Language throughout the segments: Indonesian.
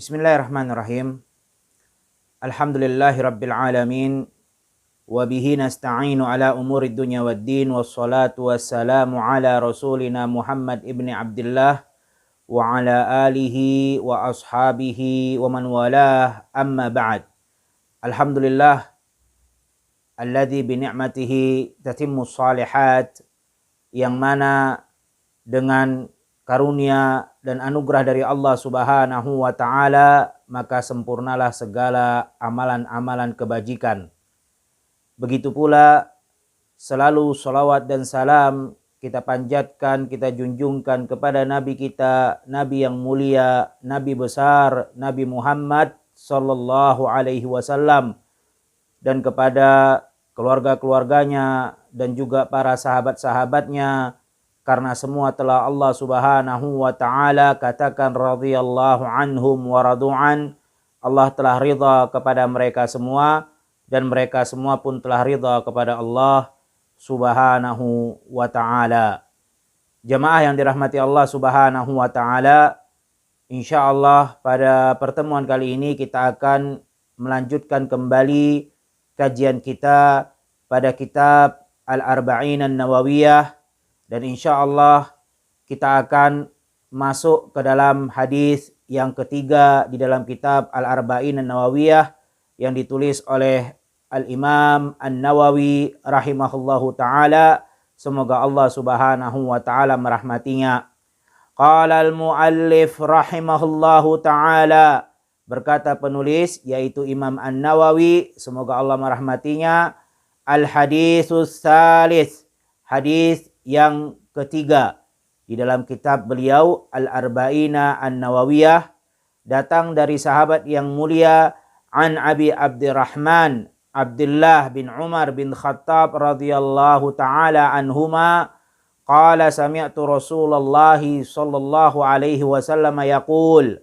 Bismillahirrahmanirrahim. Alhamdulillahi rabbil alamin. Wa bihi nasta'inu ala umuri dunya waddin. Wassalatu wassalamu ala rasulina Muhammad ibni Abdullah wa ala alihi wa ashabihi wa man walah, amma ba'd. Alhamdulillah alladzi bi ni'matihi tatimmus shalihat, yang mana dengan karunia dan anugerah dari Allah Subhanahu wa taala maka sempurnalah segala amalan-amalan kebajikan. Begitu pula selalu salawat dan salam kita panjatkan, kita junjungkan kepada Nabi kita, Nabi yang mulia, Nabi besar, Nabi Muhammad sallallahu alaihi wasallam, dan kepada keluarga-keluarganya dan juga para sahabat-sahabatnya, karena semua telah Allah Subhanahu wa taala katakan radhiyallahu anhum wa radu'an. Allah telah ridha kepada mereka semua dan mereka semua pun telah ridha kepada Allah Subhanahu wa taala. Jemaah yang dirahmati Allah Subhanahu wa taala, insyaallah pada pertemuan kali ini kita akan melanjutkan kembali kajian kita pada kitab Al-Arba'in An-Nawawiyah, dan insya Allah kita akan masuk ke dalam hadis yang ketiga di dalam kitab Al-Arba'in An-Nawawiyah yang ditulis oleh Al-Imam An-Nawawi rahimahullahu ta'ala. Semoga Allah Subhanahu wa ta'ala merahmatinya. Qala al-muallif rahimahullahu ta'ala, berkata penulis yaitu Imam An-Nawawi, semoga Allah merahmatinya, al-haditsus salis, hadis yang ketiga di dalam kitab beliau Al-Arba'ina An-Nawawiyah, datang dari sahabat yang mulia an Abi Abdurrahman Abdullah bin Umar bin Khattab radhiyallahu taala anhuma qala sami'tu Rasulullah sallallahu alaihi wasallam yaqul.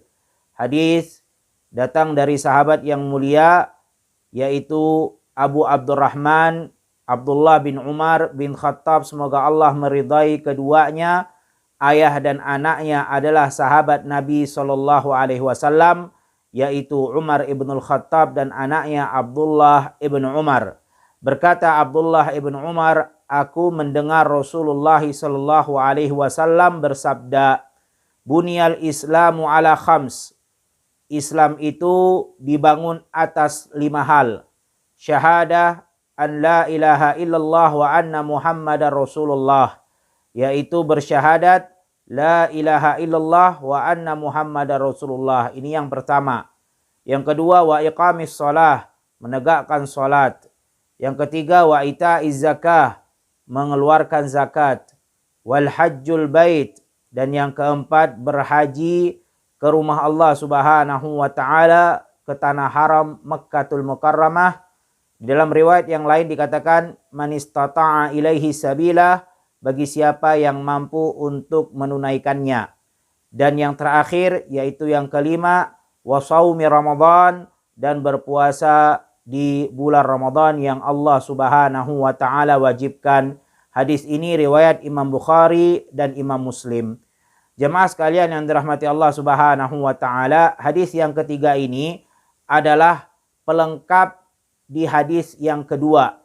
Hadis datang dari sahabat yang mulia yaitu Abu Abdurrahman Abdullah bin Umar bin Khattab, semoga Allah meridai keduanya. Ayah dan anaknya adalah sahabat Nabi sallallahu alaihi wasallam, yaitu Umar ibnul Khattab dan anaknya Abdullah ibn Umar. Berkata Abdullah ibn Umar, aku mendengar Rasulullah sallallahu alaihi wasallam bersabda, Bunyal Islamu ala khams. Islam itu dibangun atas 5 hal. Syahadah an la ilaha illallah wa anna muhammadar rasulullah, yaitu bersyahadat la ilaha illallah wa anna muhammadar rasulullah. Ini yang pertama. Yang kedua, wa iqamis shalah, menegakkan salat. Yang ketiga, wa ita'iz zakah, mengeluarkan zakat. Wal hajjul bait, dan yang keempat, berhaji ke rumah Allah Subhanahu wa taala, ke tanah haram Makkatul Mukarramah. Dalam riwayat yang lain dikatakan man istata'a ilaihi sabila, bagi siapa yang mampu untuk menunaikannya. Dan yang terakhir yaitu yang kelima, wa shaumi Ramadan, dan berpuasa di bulan Ramadan yang Allah Subhanahu wa taala wajibkan. Hadis ini riwayat Imam Bukhari dan Imam Muslim. Jemaah sekalian yang dirahmati Allah Subhanahu wa taala, hadis yang ketiga ini adalah pelengkap di hadis yang kedua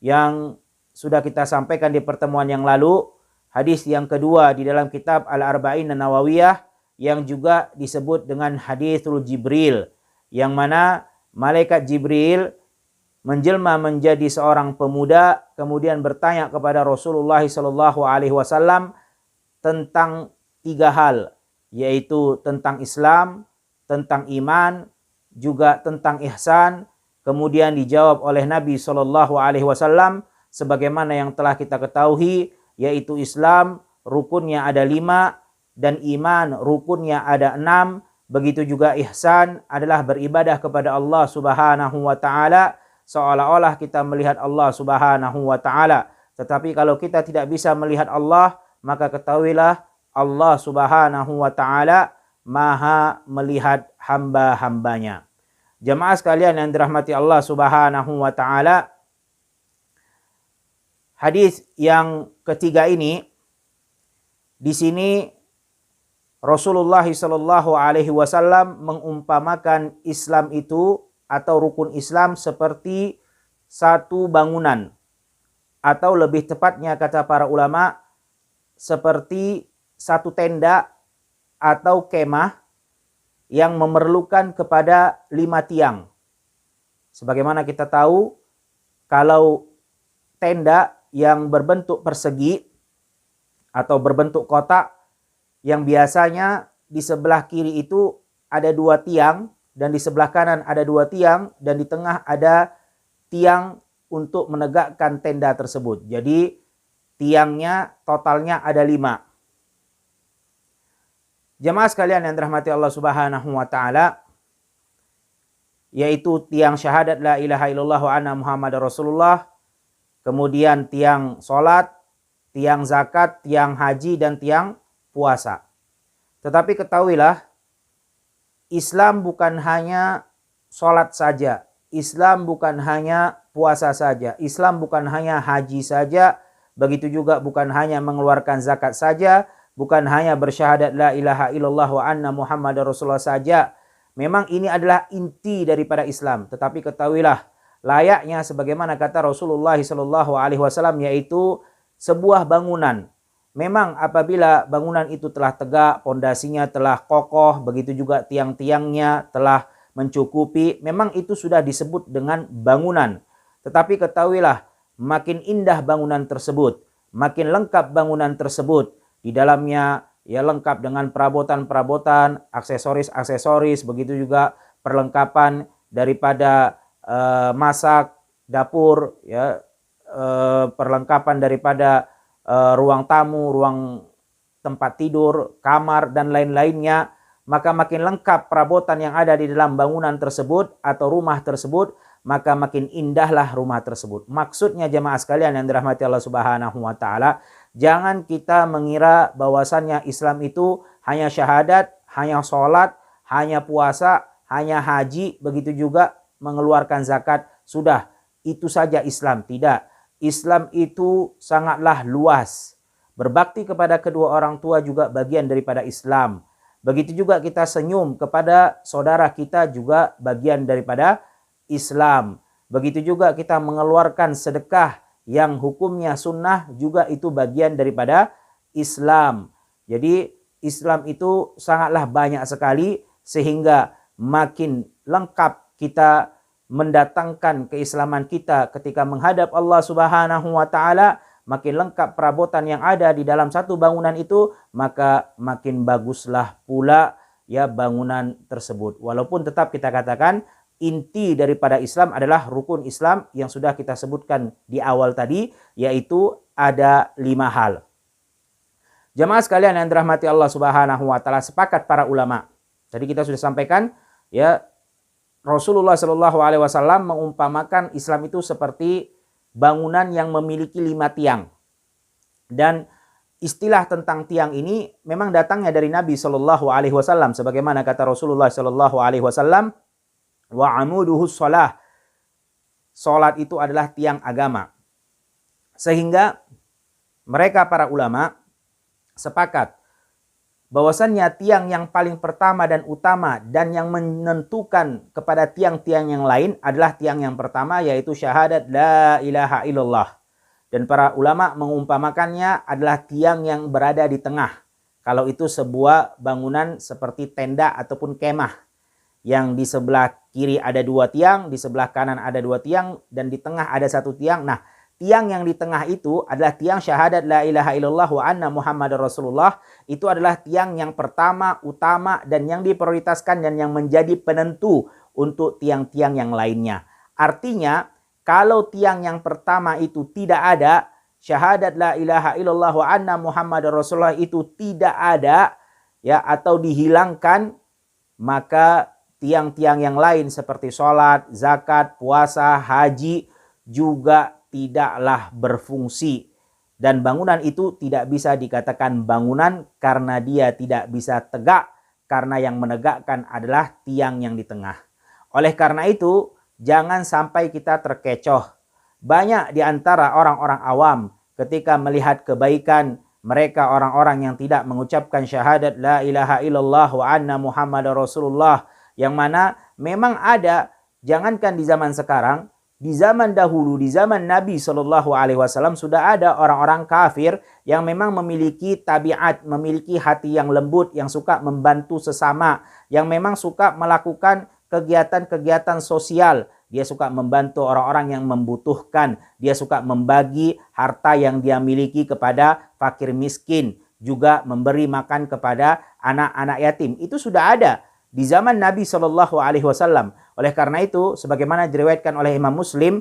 yang sudah kita sampaikan di pertemuan yang lalu. Hadis yang kedua di dalam kitab Al-Arba'in An-Nawawiyah yang juga disebut dengan haditsul Jibril, yang mana malaikat Jibril menjelma menjadi seorang pemuda kemudian bertanya kepada Rasulullah sallallahu alaihi wasallam tentang 3 hal, yaitu tentang Islam, tentang iman, juga tentang ihsan. Kemudian dijawab oleh Nabi Shallallahu Alaihi Wasallam sebagaimana yang telah kita ketahui, yaitu Islam rukunnya ada 5 dan iman rukunnya ada 6. Begitu juga ihsan adalah beribadah kepada Allah Subhanahu wa taala seolah-olah kita melihat Allah Subhanahu wa taala. Tetapi kalau kita tidak bisa melihat Allah, maka ketahuilah Allah Subhanahu wa taala Maha melihat hamba-hambanya. Jemaah sekalian yang dirahmati Allah Subhanahu wa taala, hadis yang ketiga ini di sini Rasulullah Shallallahu Alaihi Wasallam mengumpamakan Islam itu atau rukun Islam seperti satu bangunan, atau lebih tepatnya kata para ulama seperti satu tenda atau kemah yang memerlukan kepada 5 tiang. Sebagaimana kita tahu, kalau tenda yang berbentuk persegi atau berbentuk kotak, yang biasanya di sebelah kiri itu ada 2 tiang, dan di sebelah kanan ada 2 tiang, dan di tengah ada tiang untuk menegakkan tenda tersebut. Jadi tiangnya totalnya ada 5. Jemaah sekalian yang dirahmati Allah Subhanahu wa taala, yaitu tiang syahadat la ilaha illallah wa anna Muhammadar Rasulullah, kemudian tiang salat, tiang zakat, tiang haji, dan tiang puasa. Tetapi ketahuilah, Islam bukan hanya salat saja, Islam bukan hanya puasa saja, Islam bukan hanya haji saja, begitu juga bukan hanya mengeluarkan zakat saja, bukan hanya bersyahadat la ilaha illallah wa anna Muhammadar Rasulullah saja. Memang ini adalah inti daripada Islam, tetapi ketahuilah, layaknya sebagaimana kata Rasulullah Shallallahu Alaihi Wasallam, yaitu sebuah bangunan. Memang apabila bangunan itu telah tegak, pondasinya telah kokoh, begitu juga tiang-tiangnya telah mencukupi, memang itu sudah disebut dengan bangunan. Tetapi ketahuilah, makin indah bangunan tersebut, makin lengkap bangunan tersebut, di dalamnya ya lengkap dengan perabotan-perabotan, aksesoris-aksesoris, begitu juga perlengkapan daripada masak, dapur, ya, perlengkapan daripada ruang tamu, ruang tempat tidur, kamar, dan lain-lainnya. Maka makin lengkap perabotan yang ada di dalam bangunan tersebut atau rumah tersebut, maka makin indahlah rumah tersebut. Maksudnya jemaah sekalian yang dirahmati Allah Subhanahu wa taala, jangan kita mengira bahwasannya Islam itu hanya syahadat, hanya sholat, hanya puasa, hanya haji, begitu juga mengeluarkan zakat. Sudah, itu saja Islam. Tidak. Islam itu sangatlah luas. Berbakti kepada kedua orang tua juga bagian daripada Islam. Begitu juga kita senyum kepada saudara kita juga bagian daripada Islam. Begitu juga kita mengeluarkan sedekah yang hukumnya sunnah juga itu bagian daripada Islam. Jadi Islam itu sangatlah banyak sekali, sehingga makin lengkap kita mendatangkan keislaman kita ketika menghadap Allah Subhanahu wa taala, makin lengkap perabotan yang ada di dalam satu bangunan itu, maka makin baguslah pula ya bangunan tersebut. Walaupun tetap kita katakan inti daripada Islam adalah rukun Islam yang sudah kita sebutkan di awal tadi, yaitu ada 5 hal. Jamaah sekalian yang dirahmati Allah Subhanahu wa taala, sepakat para ulama. Tadi kita sudah sampaikan ya, Rasulullah Shallallahu Alaihi Wasallam mengumpamakan Islam itu seperti bangunan yang memiliki 5 tiang. Dan istilah tentang tiang ini memang datangnya dari Nabi Shallallahu Alaihi Wasallam, sebagaimana kata Rasulullah Shallallahu Alaihi Wasallam, wa amuduhus shalah, salat itu adalah tiang agama. Sehingga mereka para ulama sepakat bahwasannya tiang yang paling pertama dan utama dan yang menentukan kepada tiang-tiang yang lain adalah tiang yang pertama, yaitu syahadat la ilaha illallah. Dan para ulama mengumpamakannya adalah tiang yang berada di tengah. Kalau itu sebuah bangunan seperti tenda ataupun kemah, yang di sebelah kiri ada 2 tiang, di sebelah kanan ada 2 tiang, dan di tengah ada 1 tiang. Nah, tiang yang di tengah itu adalah tiang syahadat la ilaha illallah wa anna Muhammadar Rasulullah. Itu adalah tiang yang pertama, utama, dan yang diprioritaskan dan yang menjadi penentu untuk tiang-tiang yang lainnya. Artinya, kalau tiang yang pertama itu tidak ada, syahadat la ilaha illallah wa anna Muhammadar Rasulullah itu tidak ada ya, atau dihilangkan, maka tiang-tiang yang lain seperti sholat, zakat, puasa, haji juga tidaklah berfungsi, dan bangunan itu tidak bisa dikatakan bangunan karena dia tidak bisa tegak, karena yang menegakkan adalah tiang yang di tengah. Oleh karena itu, jangan sampai kita terkecoh. Banyak di antara orang-orang awam ketika melihat kebaikan, mereka orang-orang yang tidak mengucapkan syahadat la ilaha illallah wa anna Muhammadar Rasulullah, yang mana memang ada, jangankan di zaman sekarang, di zaman dahulu, di zaman Nabi SAW sudah ada orang-orang kafir yang memang memiliki tabiat, memiliki hati yang lembut, yang suka membantu sesama, yang memang suka melakukan kegiatan-kegiatan sosial. Dia suka membantu orang-orang yang membutuhkan, dia suka membagi harta yang dia miliki kepada fakir miskin, juga memberi makan kepada anak-anak yatim. Itu sudah ada di zaman Nabi SAW. Oleh karena itu, sebagaimana diriwayatkan oleh Imam Muslim,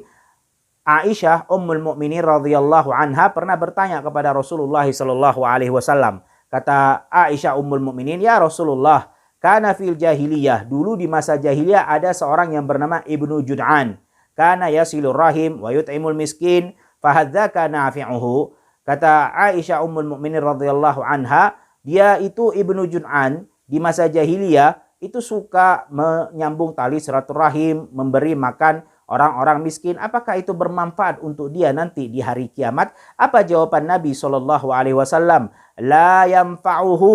Aisyah Ummul Mukminin radhiyallahu anha pernah bertanya kepada Rasulullah SAW. Kata Aisyah Ummul Mukminin, "Ya Rasulullah, kana fil jahiliyah, dulu di masa jahiliyah ada seorang yang bernama Ibnu Jud'an. Kana yasilur rahim wa yut'imul miskin, fahadzaka nafi'uhu." Kata Aisyah Ummul Mukminin radhiyallahu anha, dia itu Ibnu Jud'an di masa jahiliyah itu suka menyambung tali silaturahim, memberi makan orang-orang miskin. Apakah itu bermanfaat untuk dia nanti di hari kiamat? Apa jawaban Nabi SAW? La yanfa'uhu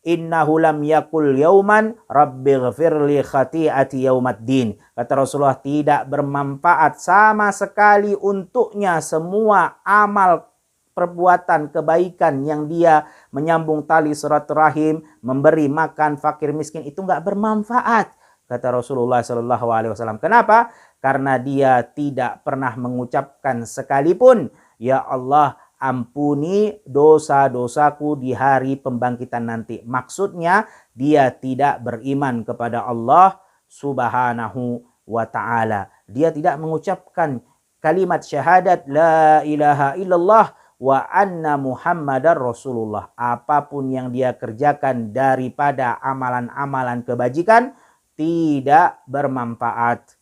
innahu lam yakul yauman rabbighfirli khati'ati yaumaddin. Kata Rasulullah, tidak bermanfaat sama sekali untuknya semua amal perbuatan kebaikan yang dia menyambung tali silaturahim, memberi makan fakir miskin, itu nggak bermanfaat, kata Rasulullah SAW. Kenapa? Karena dia tidak pernah mengucapkan sekalipun, ya Allah, ampuni dosa-dosaku di hari pembangkitan nanti. Maksudnya dia tidak beriman kepada Allah Subhanahu wa ta'ala. Dia tidak mengucapkan kalimat syahadat la ilaha illallah wa anna Muhammadar Rasulullah. Apapun yang dia kerjakan daripada amalan-amalan kebajikan tidak bermanfaat.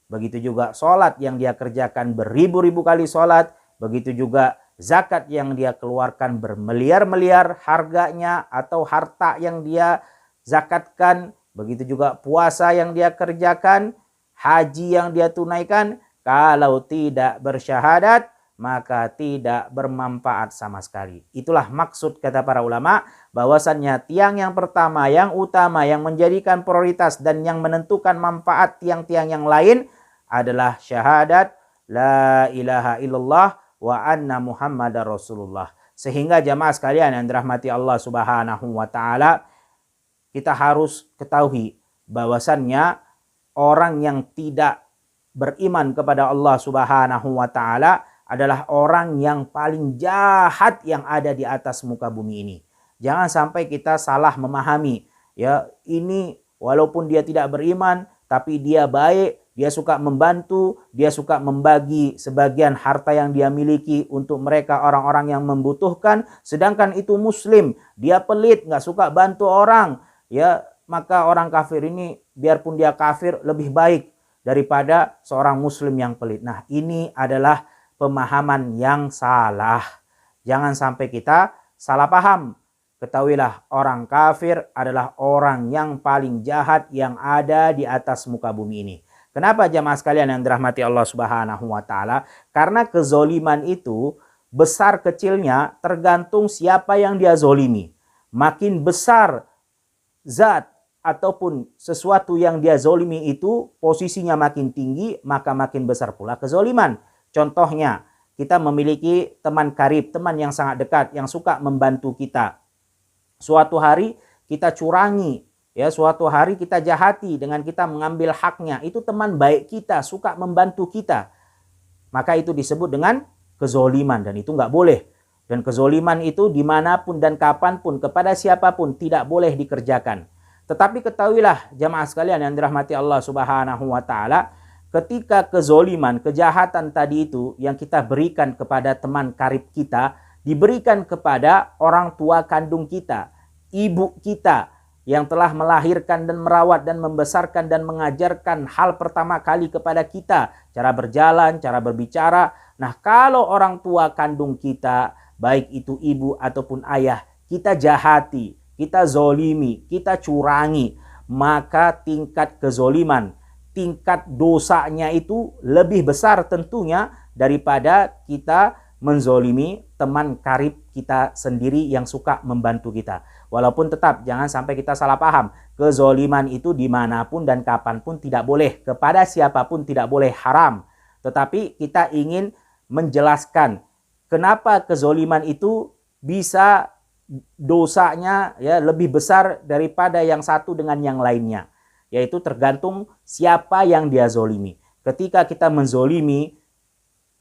Begitu juga sholat yang dia kerjakan beribu-ribu kali sholat. Begitu juga zakat yang dia keluarkan bermiliar-miliar harganya atau harta yang dia zakatkan. Begitu juga puasa yang dia kerjakan, haji yang dia tunaikan. Kalau tidak bersyahadat, maka tidak bermanfaat sama sekali. Itulah maksud kata para ulama, bahwasannya tiang yang pertama, yang utama, yang menjadikan prioritas dan yang menentukan manfaat tiang-tiang yang lain adalah syahadat la ilaha illallah wa anna Muhammadar Rasulullah. Sehingga jamaah sekalian yang dirahmati Allah Subhanahu wa ta'ala, kita harus ketahui bahwasannya orang yang tidak beriman kepada Allah Subhanahu wa ta'ala adalah orang yang paling jahat yang ada di atas muka bumi ini. Jangan sampai kita salah memahami, ya, ini walaupun dia tidak beriman tapi dia baik, dia suka membantu, dia suka membagi sebagian harta yang dia miliki untuk mereka orang-orang yang membutuhkan, sedangkan itu muslim, dia pelit, nggak suka bantu orang, ya, maka orang kafir ini biarpun dia kafir lebih baik daripada seorang muslim yang pelit. Nah, ini adalah pemahaman yang salah. Jangan sampai kita salah paham. Ketahuilah, orang kafir adalah orang yang paling jahat yang ada di atas muka bumi ini. Kenapa jamaah sekalian yang dirahmati Allah Subhanahu wa ta'ala? Karena kezoliman itu besar kecilnya tergantung siapa yang dia zolimi. Makin besar zat ataupun sesuatu yang dia zolimi itu posisinya makin tinggi, maka makin besar pula kezoliman. Contohnya, kita memiliki teman karib, teman yang sangat dekat, yang suka membantu kita. Suatu hari kita curangi, ya, suatu hari kita jahati dengan kita mengambil haknya. Itu teman baik kita, suka membantu kita. Maka itu disebut dengan kezoliman, dan itu nggak boleh. Dan kezoliman itu dimanapun dan kapanpun, kepada siapapun tidak boleh dikerjakan. Tetapi ketahuilah jamaah sekalian yang dirahmati Allah Subhanahu wa ta'ala, ketika kezoliman, kejahatan tadi itu yang kita berikan kepada teman karib kita, diberikan kepada orang tua kandung kita, ibu kita yang telah melahirkan dan merawat dan membesarkan dan mengajarkan hal pertama kali kepada kita, cara berjalan, cara berbicara. Nah, kalau orang tua kandung kita, baik itu ibu ataupun ayah, kita jahati, kita zolimi, kita curangi, maka tingkat kezoliman, tingkat dosanya itu lebih besar tentunya daripada kita menzolimi teman karib kita sendiri yang suka membantu kita. Walaupun tetap jangan sampai kita salah paham. Kezoliman itu dimanapun dan kapanpun tidak boleh. Kepada siapapun tidak boleh, haram. Tetapi kita ingin menjelaskan kenapa kezoliman itu bisa dosanya ya lebih besar daripada yang satu dengan yang lainnya. Yaitu tergantung siapa yang dia zolimi. Ketika kita menzolimi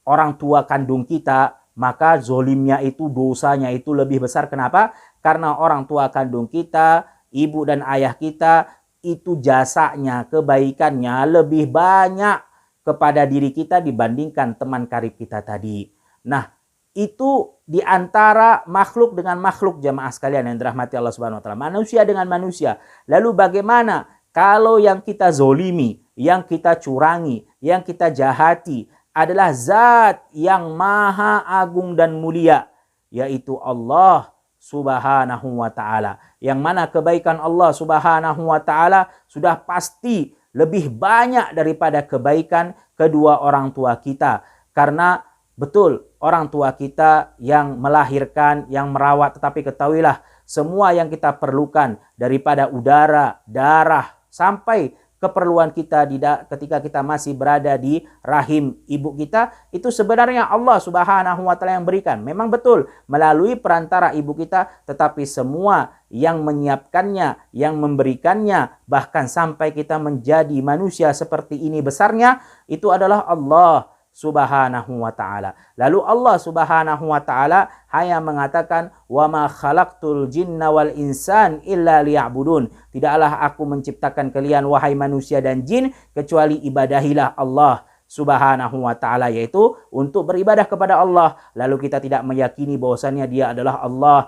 orang tua kandung kita, maka zolimnya itu, dosanya itu lebih besar. Kenapa? Karena orang tua kandung kita, ibu dan ayah kita, itu jasanya, kebaikannya lebih banyak kepada diri kita dibandingkan teman karib kita tadi. Nah, itu di antara makhluk dengan makhluk, jamaah sekalian yang dirahmati Allah Subhanahu wa taala, manusia dengan manusia. Lalu bagaimana kalau yang kita zolimi, yang kita curangi, yang kita jahati adalah zat yang maha agung dan mulia, yaitu Allah Subhanahu wa taala. Yang mana kebaikan Allah Subhanahu wa taala sudah pasti lebih banyak daripada kebaikan kedua orang tua kita. Karena betul, orang tua kita yang melahirkan, yang merawat, tetapi ketahuilah semua yang kita perlukan daripada udara, darah, sampai keperluan kita ketika kita masih berada di rahim ibu kita, itu sebenarnya Allah Subhanahu wa taala yang berikan. Memang betul melalui perantara ibu kita, tetapi semua yang menyiapkannya, yang memberikannya, bahkan sampai kita menjadi manusia seperti ini besarnya, itu adalah Allah Subhanahu wa taala. Lalu Allah Subhanahu wa taala hanya mengatakan, "Wa ma khalaqtul jinna wal insan illa liya'budun." Tidaklah aku menciptakan kalian wahai manusia dan jin kecuali ibadahilah Allah Subhanahu wa taala, yaitu untuk beribadah kepada Allah. Lalu kita tidak meyakini bahwasannya dia adalah Allah,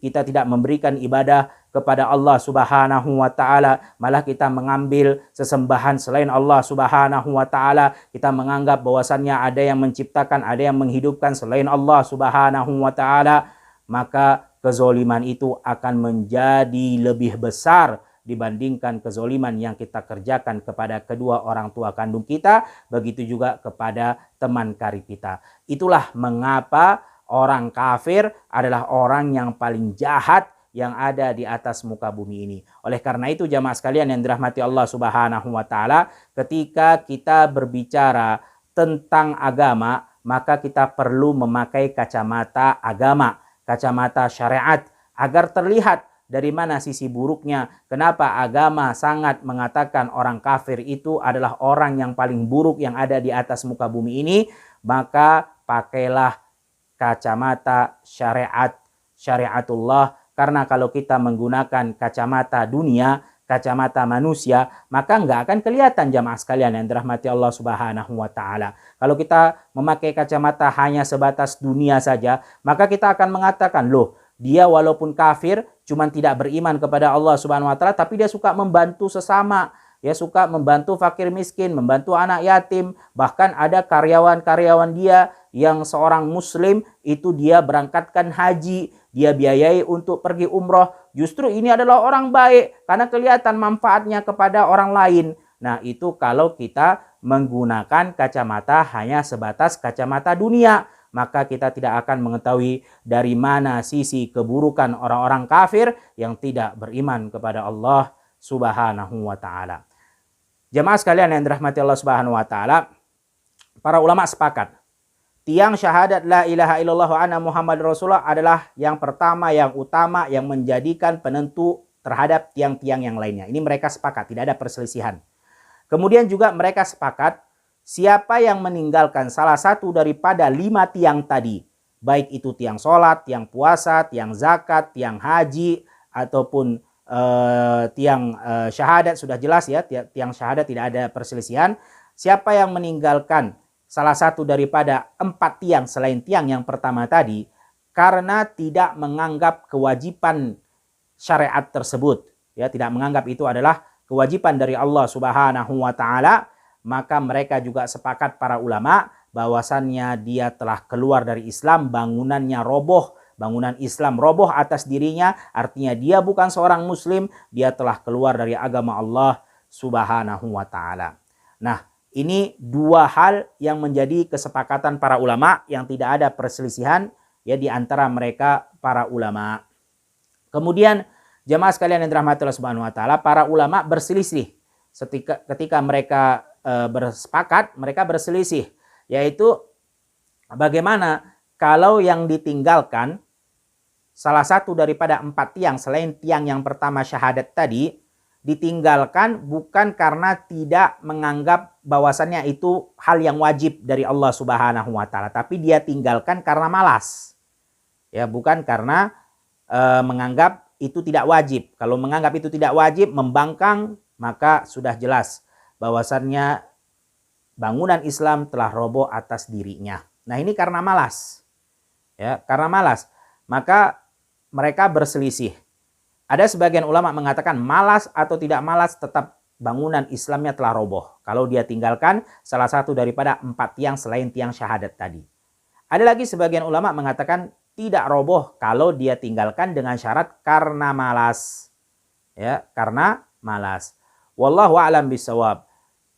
kita tidak memberikan ibadah kepada Allah Subhanahu wa taala, malah kita mengambil sesembahan selain Allah Subhanahu wa taala. Kita menganggap bahwasannya ada yang menciptakan, ada yang menghidupkan selain Allah Subhanahu wa taala, maka kezoliman itu akan menjadi lebih besar dibandingkan kezoliman yang kita kerjakan kepada kedua orang tua kandung kita, begitu juga kepada teman karib kita. Itulah mengapa orang kafir adalah orang yang paling jahat yang ada di atas muka bumi ini. Oleh karena itu jamaah sekalian yang dirahmati Allah Subhanahu wa taala, ketika kita berbicara tentang agama, maka kita perlu memakai kacamata agama, kacamata syariat, agar terlihat dari mana sisi buruknya. Kenapa agama sangat mengatakan orang kafir itu adalah orang yang paling buruk yang ada di atas muka bumi ini? Maka pakailah kacamata syariatullah. Karena kalau kita menggunakan kacamata dunia, kacamata manusia, maka nggak akan kelihatan jamaah sekalian yang dirahmati Allah Subhanahu wa taala. Kalau kita memakai kacamata hanya sebatas dunia saja, maka kita akan mengatakan, loh, dia walaupun kafir, cuman tidak beriman kepada Allah Subhanahu wa taala, tapi dia suka membantu sesama, dia suka membantu fakir miskin, membantu anak yatim, bahkan ada karyawan-karyawan dia yang seorang muslim itu dia berangkatkan haji, dia biayai untuk pergi umroh. Justru ini adalah orang baik karena kelihatan manfaatnya kepada orang lain. Nah, itu kalau kita menggunakan kacamata hanya sebatas kacamata dunia, maka kita tidak akan mengetahui dari mana sisi keburukan orang-orang kafir yang tidak beriman kepada Allah Subhanahu wa taala. Jemaah sekalian yang dirahmati Allah Subhanahu wa taala, para ulama sepakat, tiang syahadat la ilaha illallah wa anna Muhammad Rasulullah adalah yang pertama, yang utama, yang menjadikan penentu terhadap tiang-tiang yang lainnya. Ini mereka sepakat, tidak ada perselisihan. Kemudian juga mereka sepakat, siapa yang meninggalkan salah satu daripada 5 tiang tadi, baik itu tiang sholat, tiang puasa, tiang zakat, tiang haji, ataupun tiang syahadat, sudah jelas ya, tiang syahadat tidak ada perselisihan. Siapa yang meninggalkan salah satu daripada 4 tiang selain tiang yang pertama tadi, karena tidak menganggap kewajiban syariat tersebut, ya, tidak menganggap itu adalah kewajiban dari Allah Subhanahu wa taala, maka mereka juga sepakat para ulama bahwasannya dia telah keluar dari Islam, bangunannya roboh, bangunan Islam roboh atas dirinya, artinya dia bukan seorang muslim, dia telah keluar dari agama Allah Subhanahu wa taala. Nah, ini 2 hal yang menjadi kesepakatan para ulama yang tidak ada perselisihan ya di antara mereka para ulama. Kemudian jemaah sekalian yang dirahmati Allah Subhanahu wa taala, para ulama berselisih ketika mereka bersepakat, mereka berselisih, yaitu bagaimana kalau yang ditinggalkan salah satu daripada 4 tiang selain tiang yang pertama syahadat tadi, ditinggalkan bukan karena tidak menganggap bahwasannya itu hal yang wajib dari Allah Subhanahu wa taala, tapi dia tinggalkan karena malas. Ya, bukan karena menganggap itu tidak wajib. Kalau menganggap itu tidak wajib, membangkang, maka sudah jelas bahwasannya bangunan Islam telah roboh atas dirinya. Nah, ini karena malas. Ya, karena malas. Maka mereka berselisih. Ada sebagian ulama mengatakan malas atau tidak malas tetap bangunan Islamnya telah roboh kalau dia tinggalkan salah satu daripada 4 tiang selain tiang syahadat tadi. Ada lagi sebagian ulama mengatakan tidak roboh kalau dia tinggalkan dengan syarat karena malas. Ya, karena malas. Wallahu a'lam bishawab.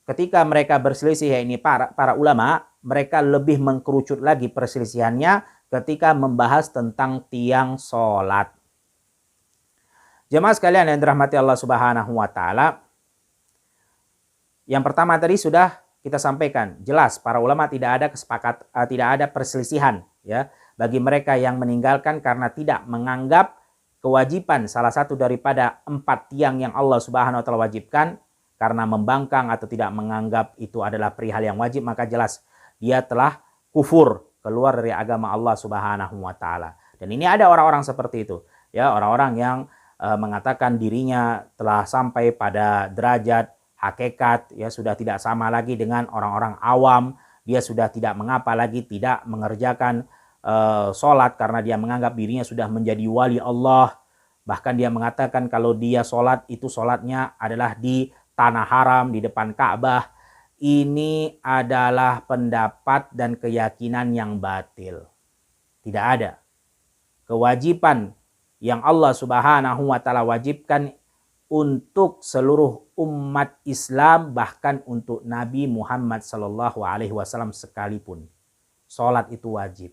Ketika mereka berselisih, ya ini para ulama, mereka lebih mengkerucut lagi perselisihannya ketika membahas tentang tiang sholat. Jemaah sekalian yang dirahmati Allah Subhanahu wa taala, yang pertama tadi sudah kita sampaikan, jelas para ulama tidak ada perselisihan ya bagi mereka yang meninggalkan karena tidak menganggap kewajiban salah satu daripada 4 tiang yang Allah Subhanahu wa taala wajibkan, karena membangkang atau tidak menganggap itu adalah perihal yang wajib, maka jelas dia telah kufur, keluar dari agama Allah Subhanahu wa taala. Dan ini ada orang-orang seperti itu, ya, orang-orang yang mengatakan dirinya telah sampai pada derajat hakikat, ya sudah tidak sama lagi dengan orang-orang awam, dia sudah tidak mengapa lagi tidak mengerjakan sholat karena dia menganggap dirinya sudah menjadi wali Allah. Bahkan dia mengatakan kalau dia sholat itu sholatnya adalah di tanah haram, di depan Ka'bah. Ini adalah pendapat dan keyakinan yang batil. Tidak ada kewajiban yang Allah Subhanahu wa taala wajibkan untuk seluruh umat Islam, bahkan untuk Nabi Muhammad sallallahu alaihi wasallam sekalipun. Salat itu wajib.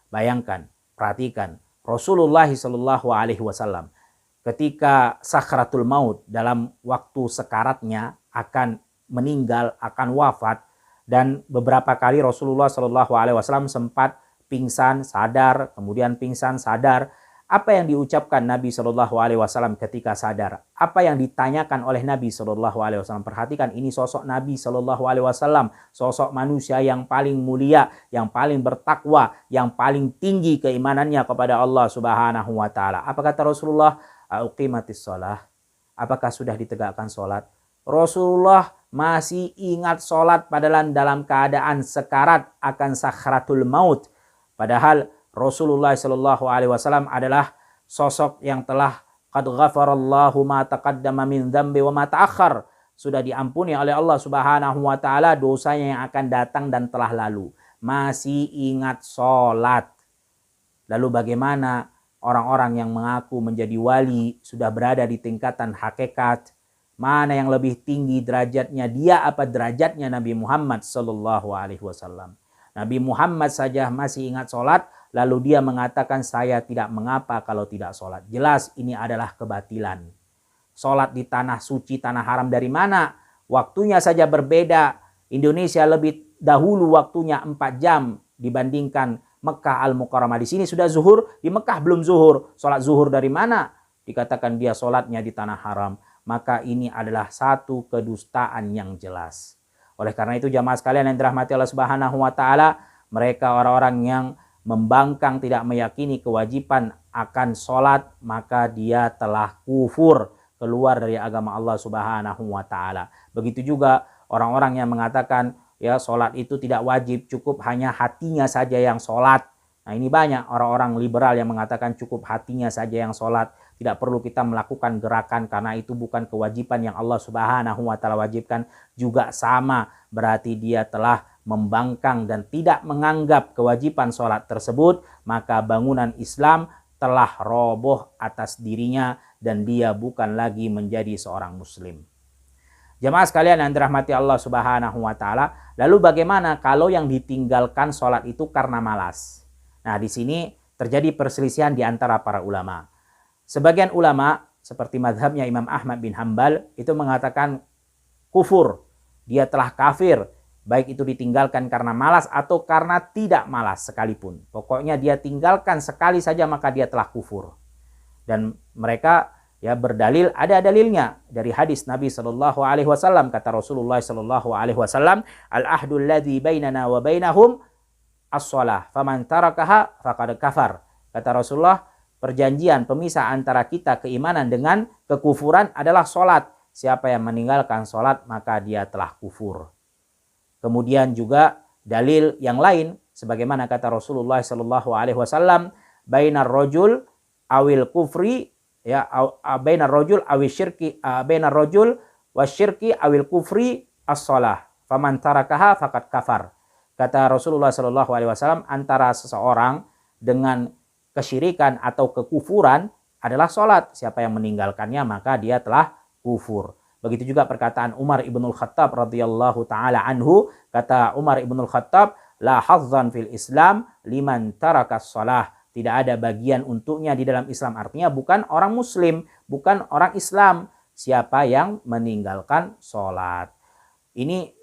Bayangkan, perhatikan, Rasulullah sallallahu alaihi wasallam ketika sakratul maut, dalam waktu sekaratnya akan meninggal, akan wafat, dan beberapa kali Rasulullah sallallahu alaihi wasallam sempat pingsan, sadar, kemudian pingsan, sadar. Apa yang diucapkan Nabi Shallallahu Alaihi Wasallam ketika sadar? Apa yang ditanyakan oleh Nabi Shallallahu Alaihi Wasallam? Perhatikan, ini sosok Nabi Shallallahu Alaihi Wasallam, sosok manusia yang paling mulia, yang paling bertakwa, yang paling tinggi keimanannya kepada Allah Subhanahu Wa Taala. Apa kata Rasulullah? Uqimatis shalah. Apakah sudah ditegakkan sholat? Rasulullah masih ingat sholat padahal dalam keadaan sekarat akan sakratul maut. Padahal Rasulullah Shallallahu Alaihi Wasallam adalah sosok yang telah qad ghafarallahu ma taqaddama min dzambi wa ma ta'akhkhar, sudah diampuni oleh Allah Subhanahu wa taala dosanya yang akan datang dan telah lalu, masih ingat sholat. Lalu bagaimana orang-orang yang mengaku menjadi wali, sudah berada di tingkatan hakikat, mana yang lebih tinggi derajatnya, dia apa derajatnya Nabi Muhammad Shallallahu Alaihi Wasallam? Nabi Muhammad saja masih ingat sholat, lalu dia mengatakan saya tidak mengapa kalau tidak sholat. Jelas ini adalah kebatilan. Sholat di tanah suci, tanah haram dari mana? Waktunya saja berbeda. Indonesia lebih dahulu waktunya 4 jam dibandingkan Mekah Al-Mukarramah. Di sini sudah zuhur, di Mekah belum zuhur. Sholat zuhur dari mana? Dikatakan dia sholatnya di tanah haram. Maka ini adalah satu kedustaan yang jelas. Oleh karena itu jamaah sekalian yang dirahmati Allah Subhanahu wa taala, mereka orang-orang yang membangkang tidak meyakini kewajiban akan sholat, maka dia telah kufur, keluar dari agama Allah Subhanahu wa taala. Begitu juga orang-orang yang mengatakan ya sholat itu tidak wajib, cukup hanya hatinya saja yang sholat. Nah, ini banyak orang-orang liberal yang mengatakan cukup hatinya saja yang sholat, tidak perlu kita melakukan gerakan karena itu bukan kewajiban yang Allah Subhanahu wa taala wajibkan. Juga sama, berarti dia telah membangkang dan tidak menganggap kewajiban sholat tersebut, maka bangunan Islam telah roboh atas dirinya dan dia bukan lagi menjadi seorang muslim. Jemaah sekalian yang dirahmati Allah Subhanahu wa taala, lalu bagaimana kalau yang ditinggalkan sholat itu karena malas? Nah, di sini terjadi perselisihan di antara para ulama. Sebagian ulama seperti mazhabnya Imam Ahmad bin Hambal itu mengatakan kufur, dia telah kafir, baik itu ditinggalkan karena malas atau karena tidak malas sekalipun. Pokoknya dia tinggalkan sekali saja maka dia telah kufur. Dan mereka ya berdalil, ada dalilnya dari hadis Nabi sallallahu alaihi wasallam, kata Rasulullah sallallahu alaihi wasallam, al-ahdul ladzi bainana wa bainahum as-shalah, faman tarakaha faqad kafar. Kata Rasulullah, perjanjian pemisah antara kita keimanan dengan kekufuran adalah salat. Siapa yang meninggalkan salat maka dia telah kufur. Kemudian juga dalil yang lain sebagaimana kata Rasulullah sallallahu alaihi wasallam, bainar rajul awil kufri ya bainar rajul awil syirki bainar rajul wasyirki awil kufri as-shalah faman tarakaha faqad kafar. Kata Rasulullah sallallahu alaihi wasallam, antara seseorang dengan kesyirikan atau kekufuran adalah salat. Siapa yang meninggalkannya maka dia telah kufur. Begitu juga perkataan Umar ibnul Khattab radhiyallahu taala anhu, kata Umar ibnul Khattab, la hazzan fil Islam liman tarakas shalah. Tidak ada bagian untuknya di dalam Islam, artinya bukan orang muslim, bukan orang Islam siapa yang meninggalkan salat. Ini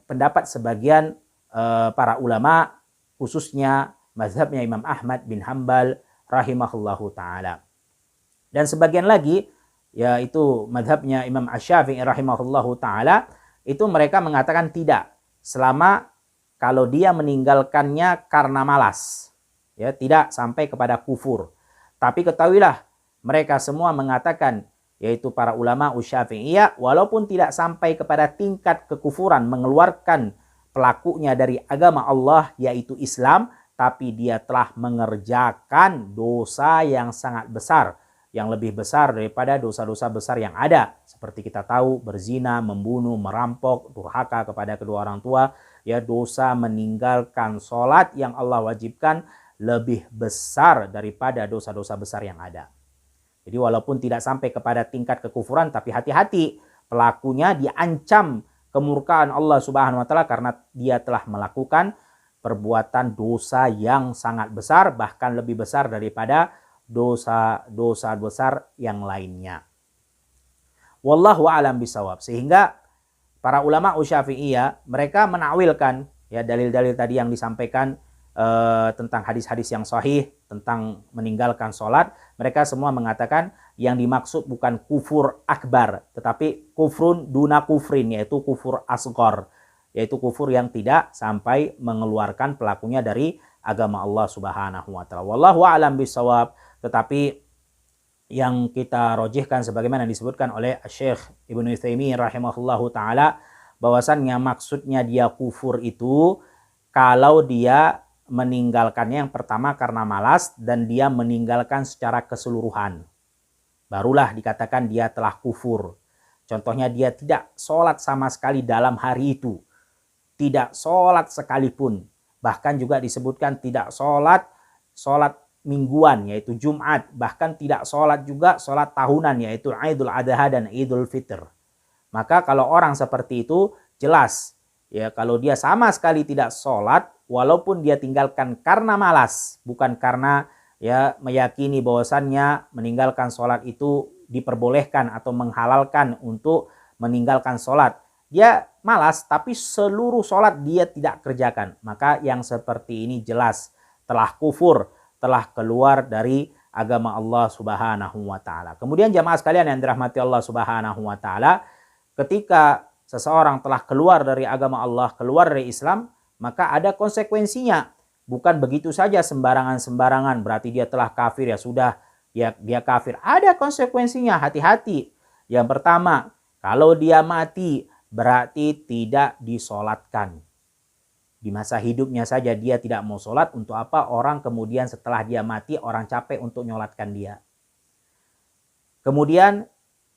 pendapat sebagian para ulama, khususnya mazhabnya Imam Ahmad bin Hambal rahimahullahu taala. Dan sebagian lagi yaitu mazhabnya Imam Asy-Syafi'i rahimahullahu taala, itu mereka mengatakan tidak, selama kalau dia meninggalkannya karena malas, ya tidak sampai kepada kufur. Tapi ketahuilah mereka semua mengatakan, yaitu para ulama Syafi'iyah, walaupun tidak sampai kepada tingkat kekufuran, mengeluarkan pelakunya dari agama Allah yaitu Islam, tapi dia telah mengerjakan dosa yang sangat besar, yang lebih besar daripada dosa-dosa besar yang ada. Seperti kita tahu, berzina, membunuh, merampok, durhaka kepada kedua orang tua, ya dosa meninggalkan sholat yang Allah wajibkan lebih besar daripada dosa-dosa besar yang ada. Jadi walaupun tidak sampai kepada tingkat kekufuran, tapi hati-hati, pelakunya diancam kemurkaan Allah Subhanahu wa taala karena dia telah melakukan perbuatan dosa yang sangat besar, bahkan lebih besar daripada dosa-dosa besar yang lainnya. Wallahu a'lam bisawab. Sehingga para ulama Syafi'iyah mereka menakwilkan ya dalil-dalil tadi yang disampaikan tentang hadis-hadis yang sahih tentang meninggalkan sholat. Mereka semua mengatakan yang dimaksud bukan kufur akbar, tetapi kufrun duna kufrin, yaitu kufur asghar, yaitu kufur yang tidak sampai mengeluarkan pelakunya dari agama Allah Subhanahu wa taala. Wallahu a'lam bisawab. Tetapi yang kita rojihkan sebagaimana disebutkan oleh Syekh Ibnu Utsaimin rahimahullahu taala, bahwasannya maksudnya dia kufur itu kalau dia meninggalkannya yang pertama karena malas dan dia meninggalkan secara keseluruhan, barulah dikatakan dia telah kufur. Contohnya dia tidak sholat sama sekali dalam hari itu, tidak sholat sekalipun, bahkan juga disebutkan tidak sholat mingguan yaitu Jumat, bahkan tidak sholat juga sholat tahunan yaitu Idul Adha dan Idul Fitr. Maka kalau orang seperti itu jelas ya, kalau dia sama sekali tidak sholat, walaupun dia tinggalkan karena malas, bukan karena ya meyakini bahwasannya meninggalkan sholat itu diperbolehkan atau menghalalkan untuk meninggalkan sholat. Dia malas tapi seluruh sholat dia tidak kerjakan, maka yang seperti ini jelas telah kufur, telah keluar dari agama Allah Subhanahu wa taala. Kemudian jamaah sekalian yang dirahmati Allah Subhanahu wa taala, ketika seseorang telah keluar dari agama Allah, keluar dari Islam, maka ada konsekuensinya. Bukan begitu saja sembarangan-sembarangan berarti dia telah kafir, ya sudah ya dia kafir. Ada konsekuensinya, hati-hati. Yang pertama, kalau dia mati berarti tidak disolatkan. Di masa hidupnya saja dia tidak mau sholat, untuk apa orang kemudian setelah dia mati orang capek untuk nyolatkan dia. Kemudian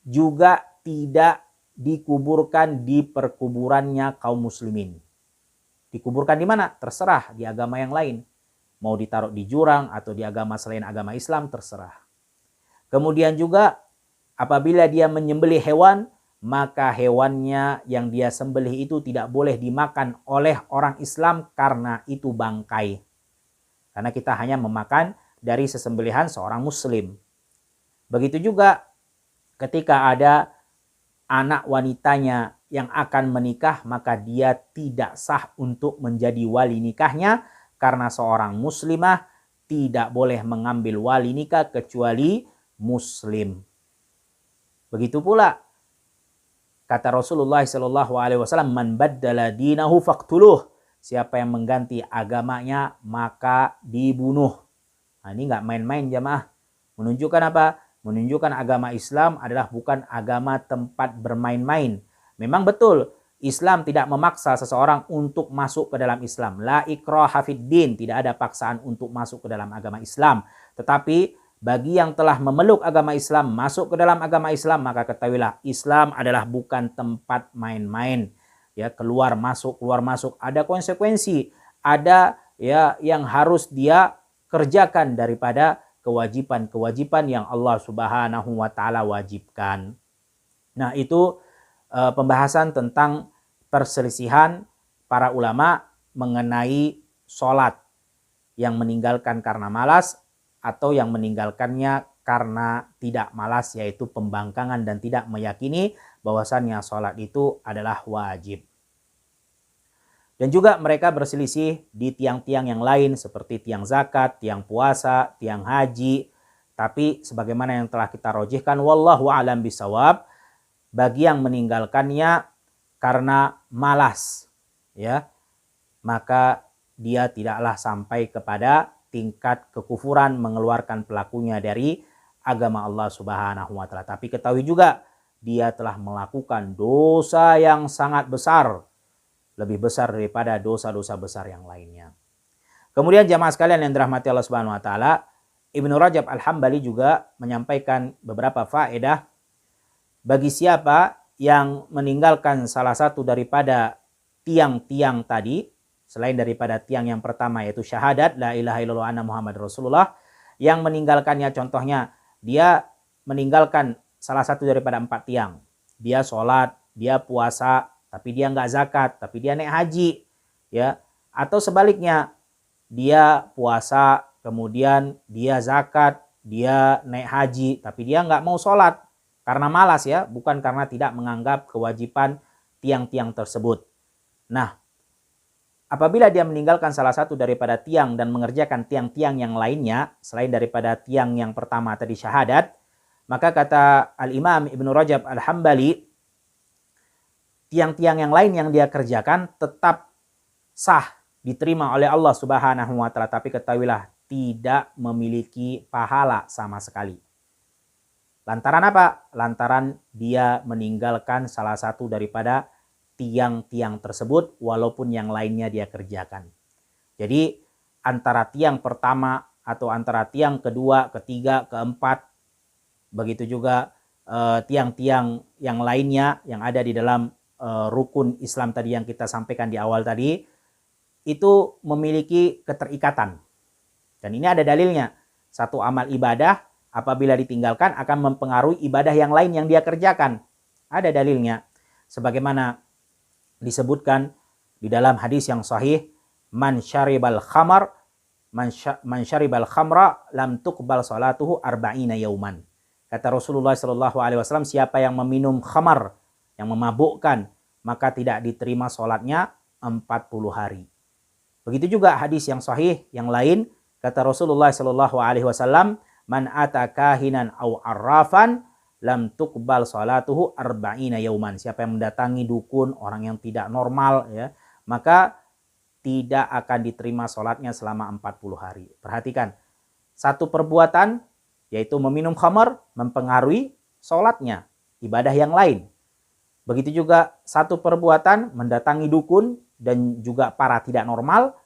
juga tidak dikuburkan di perkuburannya kaum muslimin. Dikuburkan di mana? Terserah, di agama yang lain. Mau ditaruh di jurang atau di agama selain agama Islam, terserah. Kemudian juga apabila dia menyembelih hewan, maka hewannya yang dia sembelih itu tidak boleh dimakan oleh orang Islam karena itu bangkai. Karena kita hanya memakan dari sesembelihan seorang muslim. Begitu juga ketika ada anak wanitanya yang akan menikah, maka dia tidak sah untuk menjadi wali nikahnya, karena seorang muslimah tidak boleh mengambil wali nikah kecuali muslim. Begitu pula kata Rasulullah SAW, man baddala dinahu faqtuluh. Siapa yang mengganti agamanya maka dibunuh. Nah, ini nggak main-main jamaah. Menunjukkan apa? Menunjukkan agama Islam adalah bukan agama tempat bermain-main. Memang betul, Islam tidak memaksa seseorang untuk masuk ke dalam Islam. La ikraha fid din, tidak ada paksaan untuk masuk ke dalam agama Islam. Tetapi bagi yang telah memeluk agama Islam, masuk ke dalam agama Islam, maka ketahuilah Islam adalah bukan tempat main-main. Ya, keluar masuk, ada konsekuensi, ada ya yang harus dia kerjakan daripada kewajiban-kewajiban yang Allah Subhanahu wa taala wajibkan. Nah, itu pembahasan tentang perselisihan para ulama mengenai sholat yang meninggalkan karena malas atau yang meninggalkannya karena tidak malas, yaitu pembangkangan dan tidak meyakini bahwasannya sholat itu adalah wajib. Dan juga mereka berselisih di tiang-tiang yang lain seperti tiang zakat, tiang puasa, tiang haji. Tapi sebagaimana yang telah kita rojihkan, wallahu a'lam bisawab, bagi yang meninggalkannya karena malas, ya, maka dia tidaklah sampai kepada tingkat kekufuran mengeluarkan pelakunya dari agama Allah Subhanahu wa taala. Tapi ketahui juga dia telah melakukan dosa yang sangat besar, lebih besar daripada dosa-dosa besar yang lainnya. Kemudian jamaah sekalian yang dirahmati Allah Subhanahu wa taala, Ibnu Rajab Al-Hambali juga menyampaikan beberapa faedah bagi siapa yang meninggalkan salah satu daripada tiang-tiang tadi, selain daripada tiang yang pertama yaitu syahadat la ilaha illallah anna Muhammad Rasulullah, yang meninggalkannya contohnya dia meninggalkan salah satu daripada 4 tiang. Dia sholat, dia puasa, tapi dia nggak zakat, tapi dia naik haji, ya. Atau sebaliknya, dia puasa, kemudian dia zakat, dia naik haji, tapi dia nggak mau sholat karena malas, ya, bukan karena tidak menganggap kewajiban tiang-tiang tersebut. Nah, apabila dia meninggalkan salah satu daripada tiang dan mengerjakan tiang-tiang yang lainnya selain daripada tiang yang pertama tadi syahadat, maka kata Al-Imam Ibnu Rajab Al-Hambali, tiang-tiang yang lain yang dia kerjakan tetap sah, diterima oleh Allah Subhanahu wa taala, tapi ketahuilah tidak memiliki pahala sama sekali. Lantaran apa? Lantaran dia meninggalkan salah satu daripada tiang-tiang tersebut walaupun yang lainnya dia kerjakan. Jadi antara tiang pertama atau antara tiang kedua, ketiga, keempat, begitu juga tiang-tiang yang lainnya yang ada di dalam rukun Islam tadi yang kita sampaikan di awal tadi, itu memiliki keterikatan. Dan ini ada dalilnya. Satu amal ibadah apabila ditinggalkan akan mempengaruhi ibadah yang lain yang dia kerjakan. Ada dalilnya. Sebagaimana disebutkan di dalam hadis yang sahih, man syaribal khamra lam tuqbal salatuhu arba'ina yauman. Kata Rasulullah SAW, siapa yang meminum khamar, yang memabukkan, maka tidak diterima sholatnya 40 hari. Begitu juga hadis yang sahih yang lain, kata Rasulullah SAW, man ata kahinan au arrafan lam tuqbal salatuhu arba'ina yauman. Siapa yang mendatangi dukun, orang yang tidak normal, ya, maka tidak akan diterima sholatnya selama 40 hari. Perhatikan, satu perbuatan yaitu meminum khamar mempengaruhi sholatnya, ibadah yang lain. Begitu juga satu perbuatan mendatangi dukun dan juga para tidak normal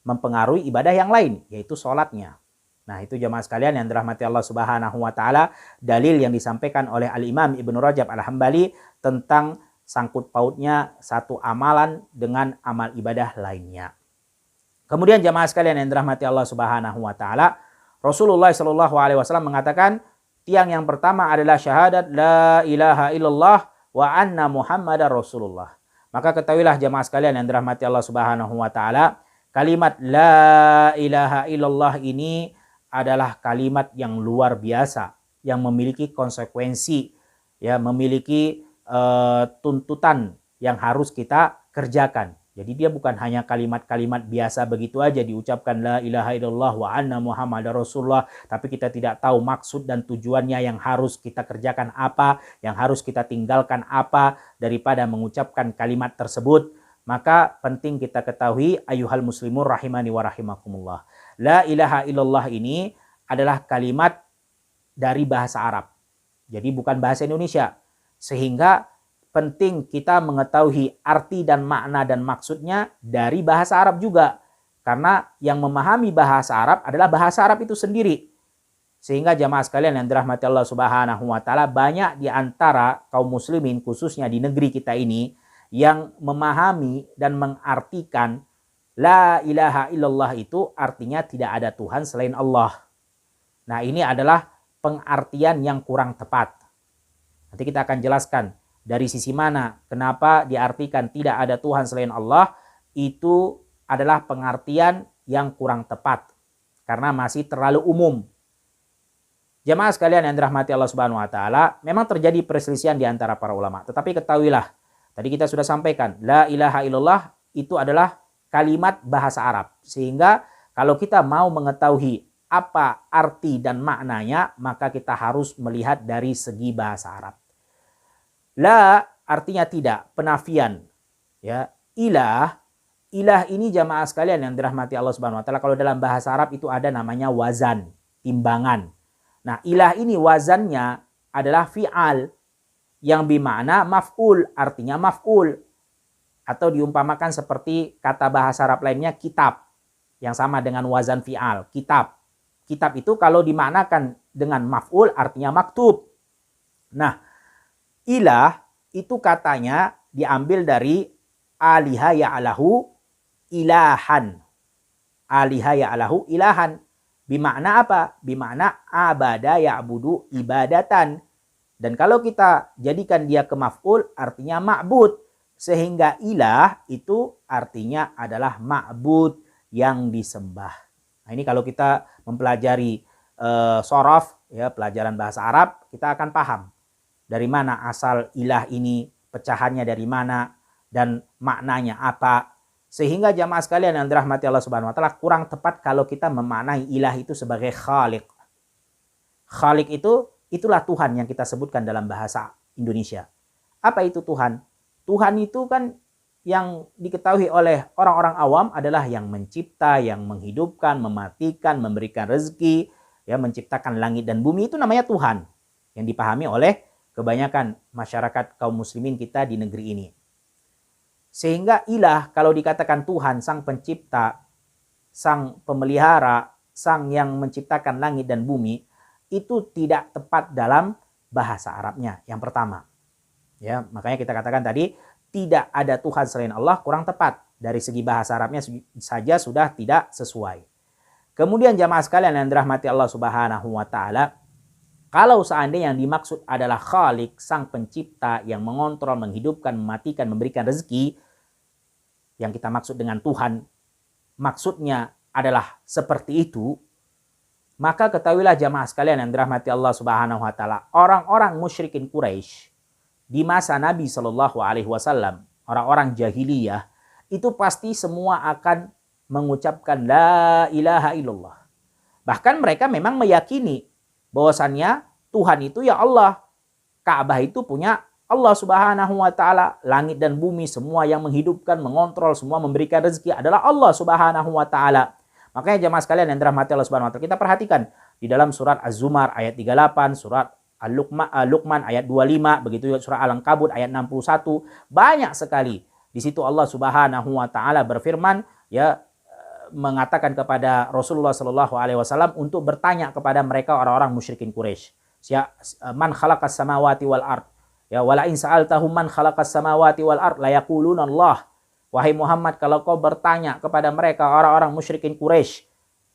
mempengaruhi ibadah yang lain, yaitu sholatnya. Nah, itu jamaah sekalian yang dirahmati Allah Subhanahu wa taala, dalil yang disampaikan oleh Al-Imam Ibnu Rajab Al-Hambali tentang sangkut pautnya satu amalan dengan amal ibadah lainnya. Kemudian jamaah sekalian yang dirahmati Allah Subhanahu wa taala, Rasulullah SAW mengatakan tiang yang pertama adalah syahadat la ilaha illallah wa anna Muhammadar Rasulullah. Maka ketahuilah jamaah sekalian yang dirahmati Allah Subhanahu wa taala, kalimat la ilaha illallah ini adalah kalimat yang luar biasa, yang memiliki konsekuensi, ya, memiliki tuntutan yang harus kita kerjakan. Jadi dia bukan hanya kalimat-kalimat biasa begitu aja diucapkan la ilaha illallah wa anna muhammadar rasulullah, tapi kita tidak tahu maksud dan tujuannya, yang harus kita kerjakan apa, yang harus kita tinggalkan apa daripada mengucapkan kalimat tersebut. Maka penting kita ketahui ayuhal muslimun rahimani wa rahimakumullah. La ilaha illallah ini adalah kalimat dari bahasa Arab. Jadi bukan bahasa Indonesia. Sehingga penting kita mengetahui arti dan makna dan maksudnya dari bahasa Arab juga. Karena yang memahami bahasa Arab adalah bahasa Arab itu sendiri. Sehingga jamaah sekalian yang dirahmati Allah Subhanahu wa taala, banyak di antara kaum muslimin khususnya di negeri kita ini yang memahami dan mengartikan la ilaha illallah itu artinya tidak ada Tuhan selain Allah. Nah, ini adalah pengartian yang kurang tepat. Nanti kita akan jelaskan dari sisi mana kenapa diartikan tidak ada Tuhan selain Allah, itu adalah pengertian yang kurang tepat karena masih terlalu umum. Jemaah sekalian yang dirahmati Allah Subhanahu wa taala, memang terjadi perselisihan di antara para ulama. Tetapi ketahuilah, tadi kita sudah sampaikan, la ilaha illallah itu adalah kalimat bahasa Arab. Sehingga kalau kita mau mengetahui apa arti dan maknanya, maka kita harus melihat dari segi bahasa Arab. La artinya tidak, penafian. Ya, ilah ini jamaah sekalian yang dirahmati Allah Subhanahu wa taala, kalau dalam bahasa Arab itu ada namanya wazan, timbangan. Nah, ilah ini wazannya adalah fi'al yang bermakna maf'ul, artinya maf'ul. Atau diumpamakan seperti kata bahasa Arab lainnya kitab, yang sama dengan wazan fi'al, kitab. Kitab itu kalau dimaknakan dengan maf'ul artinya maktub. Nah, ilah itu katanya diambil dari aliha ya'alahu ilahan. Aliha ya'alahu ilahan. Bimakna apa? Bimakna abada ya'budu ibadatan. Dan kalau kita jadikan dia ke maf'ul artinya ma'bud. Sehingga ilah itu artinya adalah ma'bud yang disembah. Nah, ini kalau kita mempelajari shorof, ya, pelajaran bahasa Arab, kita akan paham dari mana asal ilah ini, pecahannya dari mana, dan maknanya apa. Sehingga jamaah sekalian yang dirahmati Allah Subhanahu wa taala, kurang tepat kalau kita memaknai ilah itu sebagai khaliq. Khaliq itu, itulah Tuhan yang kita sebutkan dalam bahasa Indonesia. Apa itu Tuhan? Tuhan itu kan yang diketahui oleh orang-orang awam adalah yang mencipta, yang menghidupkan, mematikan, memberikan rezeki, ya, menciptakan langit dan bumi, itu namanya Tuhan. Yang dipahami oleh kebanyakan masyarakat kaum muslimin kita di negeri ini. Sehingga ilah kalau dikatakan Tuhan, sang pencipta, sang pemelihara, sang yang menciptakan langit dan bumi, itu tidak tepat dalam bahasa Arabnya. Yang pertama. Ya, makanya kita katakan tadi tidak ada Tuhan selain Allah kurang tepat. Dari segi bahasa Arabnya saja sudah tidak sesuai. Kemudian jamaah sekalian yang dirahmati Allah Subhanahu wa taala, kalau seandainya yang dimaksud adalah Khalik, sang pencipta yang mengontrol, menghidupkan, mematikan, memberikan rezeki, yang kita maksud dengan Tuhan, maksudnya adalah seperti itu, maka ketahuilah jamaah sekalian yang dirahmati Allah Subhanahu wa taala, orang-orang musyrikin Quraisy di masa Nabi Shallallahu alaihi wasallam, orang-orang jahiliyah, itu pasti semua akan mengucapkan la ilaha illallah. Bahkan mereka memang meyakini bahwasannya Tuhan itu ya Allah. Ka'bah itu punya Allah Subhanahu wa taala. Langit dan bumi, semua yang menghidupkan, mengontrol, semua memberikan rezeki adalah Allah Subhanahu wa taala. Makanya jemaah sekalian yang dirahmati Allah Subhanahu wa taala, kita perhatikan di dalam surat Az-Zumar ayat 38, surat Al-Luqman ayat 25, begitu juga surah Al-Ankabut ayat 61, banyak sekali. Di situ Allah Subhanahu wa taala berfirman, ya, mengatakan kepada Rasulullah sallallahu alaihi wasallam untuk bertanya kepada mereka orang-orang musyrikin Quraisy. Man khalaqas samawati wal ard? Ya, wala in sa'altahum man khalaqas samawati wal ard la yaquluna Allah. Wahai Muhammad, kalau kau bertanya kepada mereka orang-orang musyrikin Quraisy,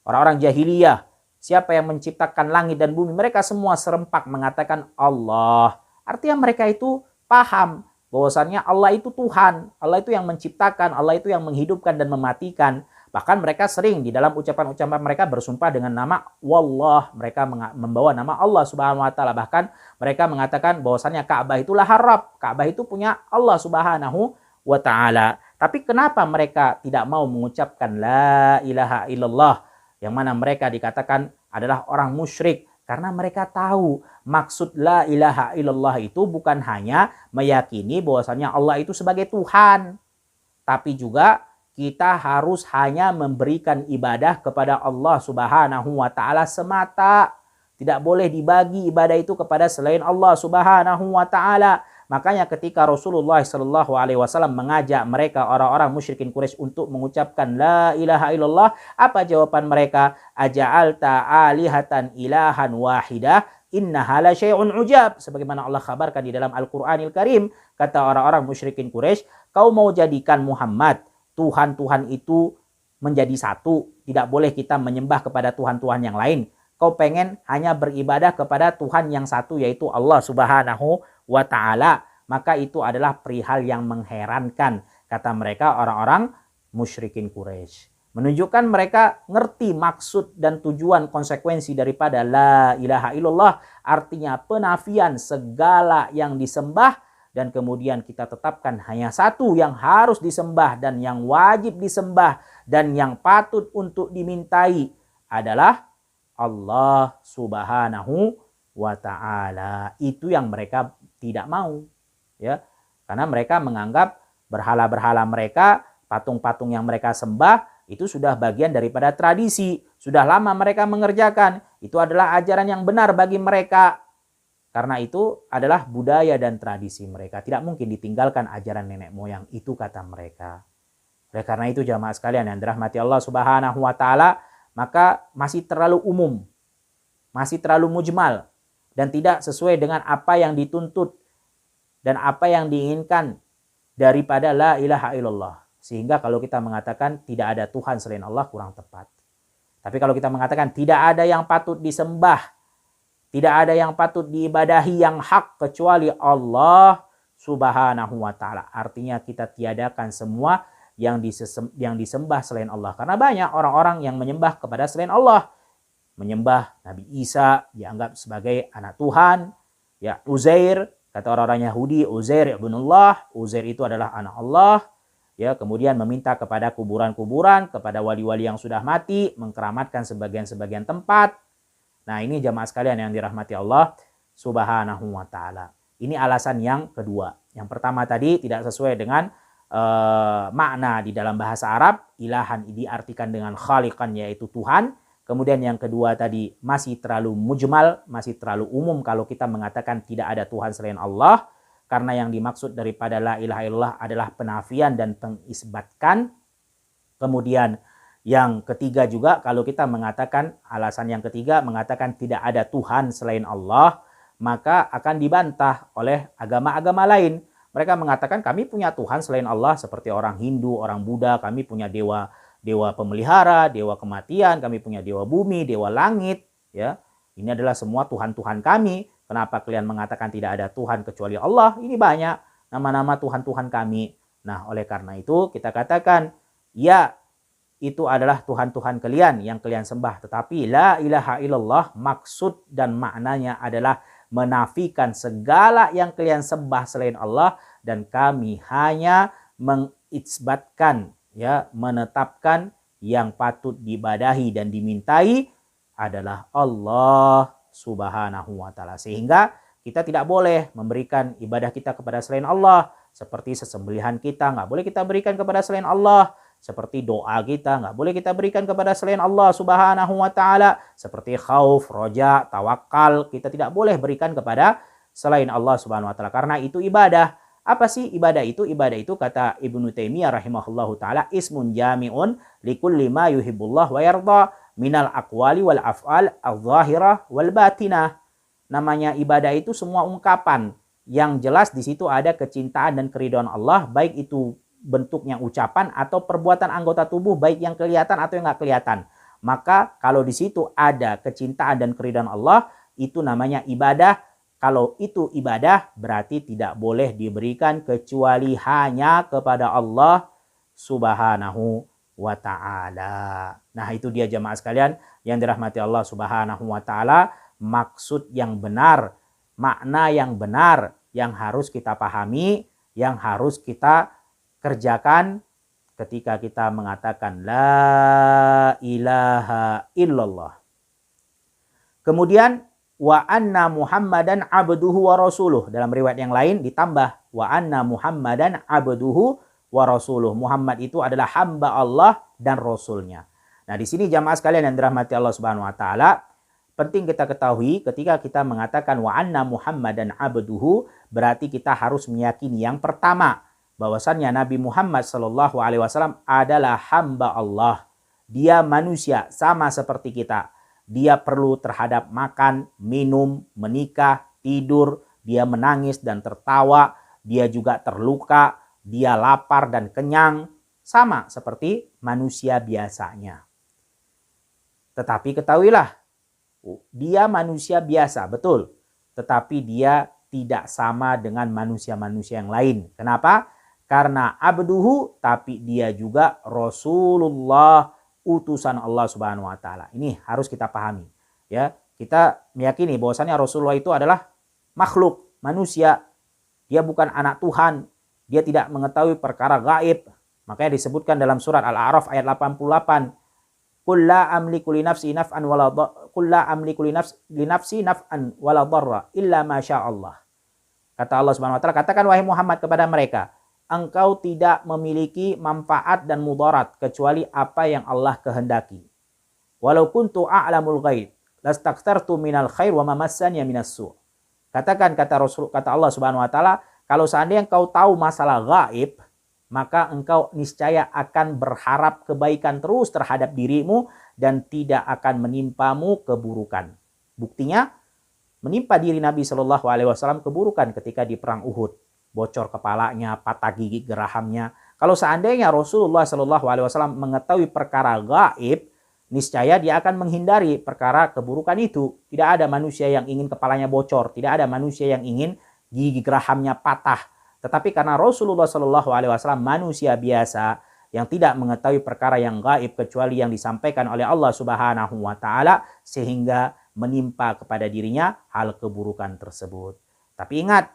orang-orang jahiliyah, siapa yang menciptakan langit dan bumi? Mereka semua serempak mengatakan Allah. Artinya mereka itu paham bahwasannya Allah itu Tuhan. Allah itu yang menciptakan, Allah itu yang menghidupkan dan mematikan. Bahkan mereka sering di dalam ucapan-ucapan mereka bersumpah dengan nama Wallah. Mereka membawa nama Allah Subhanahu wa taala. Bahkan mereka mengatakan bahwasannya Ka'bah itulah Harab. Ka'bah itu punya Allah Subhanahu wa taala. Tapi kenapa mereka tidak mau mengucapkan la ilaha illallah, yang mana mereka dikatakan adalah orang musyrik? Karena mereka tahu maksud la ilaha illallah itu bukan hanya meyakini bahwasannya Allah itu sebagai Tuhan, tapi juga kita harus hanya memberikan ibadah kepada Allah Subhanahu wa taala semata. Tidak boleh dibagi ibadah itu kepada selain Allah Subhanahu wa taala. Makanya ketika Rasulullah Shallallahu alaihi wasallam mengajak mereka orang-orang musyrikin Quraisy untuk mengucapkan la ilaha illallah, apa jawaban mereka? Aja'alta alihatan ilahan wahidah innaha la syai'un ujab. Sebagaimana Allah kabarkan di dalam Al-Qur'anil Karim, kata orang-orang musyrikin Quraisy, kau mau jadikan Muhammad Tuhan-Tuhan itu menjadi satu, tidak boleh kita menyembah kepada Tuhan-Tuhan yang lain. Kau pengen hanya beribadah kepada Tuhan yang satu, yaitu Allah Subhanahu wa ta'ala. Maka itu adalah perihal yang mengherankan, kata mereka orang-orang musyrikin Quraisy. Menunjukkan mereka ngerti maksud dan tujuan konsekuensi daripada la ilaha illallah. Artinya penafian segala yang disembah, dan kemudian kita tetapkan hanya satu yang harus disembah dan yang wajib disembah dan yang patut untuk dimintai adalah Allah Subhanahu wa ta'ala. Itu yang mereka tidak mau, ya. Karena mereka menganggap berhala-berhala mereka, patung-patung yang mereka sembah itu sudah bagian daripada tradisi, sudah lama mereka mengerjakan. Itu adalah ajaran yang benar bagi mereka. Karena itu adalah budaya dan tradisi mereka. Tidak mungkin ditinggalkan ajaran nenek moyang itu, kata mereka. Oleh karena itu jamaah sekalian yang dirahmati Allah Subhanahu wa ta'ala, maka masih terlalu umum, masih terlalu mujmal, dan tidak sesuai dengan apa yang dituntut dan apa yang diinginkan daripada la ilaha illallah. Sehingga kalau kita mengatakan tidak ada Tuhan selain Allah, kurang tepat. Tapi kalau kita mengatakan tidak ada yang patut disembah, tidak ada yang patut diibadahi yang hak kecuali Allah Subhanahu wa ta'ala. Artinya kita tiadakan semua yang disembah selain Allah. Karena banyak orang-orang yang menyembah kepada selain Allah. Menyembah Nabi Isa, dianggap sebagai anak Tuhan. Ya, Uzair, kata orang-orang Yahudi, Uzair ibnullah. Uzair itu adalah anak Allah. Ya, kemudian meminta kepada kuburan-kuburan, kepada wali-wali yang sudah mati, mengkeramatkan sebagian-sebagian tempat. Nah, ini jamaah sekalian yang dirahmati Allah Subhanahu wa ta'ala. Ini alasan yang kedua. Yang pertama tadi tidak sesuai dengan makna di dalam bahasa Arab. Ilahan diartikan dengan khaliqan, yaitu Tuhan. Kemudian yang kedua tadi masih terlalu mujmal, masih terlalu umum kalau kita mengatakan tidak ada Tuhan selain Allah. Karena yang dimaksud daripada la ilaha illallah adalah penafian dan pengisbatkan. Kemudian yang ketiga juga kalau kita mengatakan, alasan yang ketiga mengatakan tidak ada Tuhan selain Allah, maka akan dibantah oleh agama-agama lain. Mereka mengatakan kami punya Tuhan selain Allah, seperti orang Hindu, orang Buddha, kami punya dewa pemelihara, dewa kematian, kami punya dewa bumi, dewa langit, ya. Ini adalah semua Tuhan-Tuhan kami. Kenapa kalian mengatakan tidak ada Tuhan kecuali Allah? Ini banyak nama-nama Tuhan-Tuhan kami. Nah, oleh karena itu kita katakan, ya, itu adalah Tuhan-Tuhan kalian yang kalian sembah. Tetapi la ilaha illallah maksud dan maknanya adalah menafikan segala yang kalian sembah selain Allah. Dan kami hanya mengisbatkan, ya, menetapkan yang patut diibadahi dan dimintai adalah Allah Subhanahu wa ta'ala. Sehingga kita tidak boleh memberikan ibadah kita kepada selain Allah. Seperti sesembelihan kita nggak boleh kita berikan kepada selain Allah. Seperti doa kita nggak boleh kita berikan kepada selain Allah Subhanahu wa ta'ala. Seperti khauf, roja, tawakal, kita tidak boleh berikan kepada selain Allah Subhanahu wa ta'ala. Karena itu ibadah. Apa sih ibadah itu? Ibadah itu kata Ibnu Taimiyah rahimahullahu ta'ala, ismun jami'un likulli ma yuhibbullah wa yarda minal aqwali wal af'al al-zahirah wal batinah. Namanya ibadah itu semua ungkapan yang jelas di situ ada kecintaan dan keridhaan Allah, baik itu bentuknya ucapan atau perbuatan anggota tubuh, baik yang kelihatan atau yang nggak kelihatan. Maka kalau di situ ada kecintaan dan keridhaan Allah, itu namanya ibadah. Kalau itu ibadah berarti tidak boleh diberikan kecuali hanya kepada Allah Subhanahu wa ta'ala. Nah, itu dia jamaah sekalian yang dirahmati Allah Subhanahu wa taala, maksud yang benar, makna yang benar yang harus kita pahami, yang harus kita kerjakan ketika kita mengatakan la ilaha illallah. Kemudian wa anna Muhammadan abduhu wa rasuluh. Dalam riwayat yang lain ditambah wa anna Muhammadan abduhu wa rasuluh. Muhammad itu adalah hamba Allah dan rasulnya. Nah, di sini jamaah sekalian yang dirahmati Allah Subhanahu wa taala, penting kita ketahui ketika kita mengatakan wa anna Muhammadan abduhu, berarti kita harus meyakini yang pertama bahwasannya Nabi Muhammad sallallahu alaihi wasallam adalah hamba Allah. Dia manusia sama seperti kita. Dia perlu terhadap makan, minum, menikah, tidur, dia menangis dan tertawa, dia juga terluka, dia lapar dan kenyang, sama seperti manusia biasanya. Tetapi ketahuilah, dia manusia biasa, betul. Tetapi dia tidak sama dengan manusia-manusia yang lain. Kenapa? Karena abduhu, tapi dia juga Rasulullah, utusan Allah Subhanahu wa taala. Ini harus kita pahami. Ya, kita meyakini bahwasannya Rasulullah itu adalah makhluk, manusia. Dia bukan anak Tuhan. Dia tidak mengetahui perkara gaib. Makanya disebutkan dalam surat Al-A'raf ayat 88. Qul la amliku li nafsi naf'an wala qul la amliku li nafsi naf'an wala dharra illa ma syaa Allah. Kata Allah Subhanahu wa taala, katakan wahai Muhammad kepada mereka, engkau tidak memiliki manfaat dan mudarat kecuali apa yang Allah kehendaki. Walau kuntu a'lamul ghaib lastakthartu minal khair wa ma massani minas su'. Katakan kata Allah Subhanahu wa taala, kalau seandainya engkau tahu masalah gaib, maka engkau niscaya akan berharap kebaikan terus terhadap dirimu dan tidak akan menimpamu keburukan. Buktinya menimpa diri Nabi Shallallahu Alaihi Wasallam keburukan ketika di perang Uhud, bocor kepalanya, patah gigi gerahamnya. Kalau seandainya Rasulullah Shallallahu Alaihi Wasallam mengetahui perkara gaib, niscaya dia akan menghindari perkara keburukan itu. Tidak ada manusia yang ingin kepalanya bocor, tidak ada manusia yang ingin gigi gerahamnya patah. Tetapi karena Rasulullah Shallallahu Alaihi Wasallam manusia biasa yang tidak mengetahui perkara yang gaib kecuali yang disampaikan oleh Allah Subhanahu wa taala, sehingga menimpa kepada dirinya hal keburukan tersebut. Tapi ingat,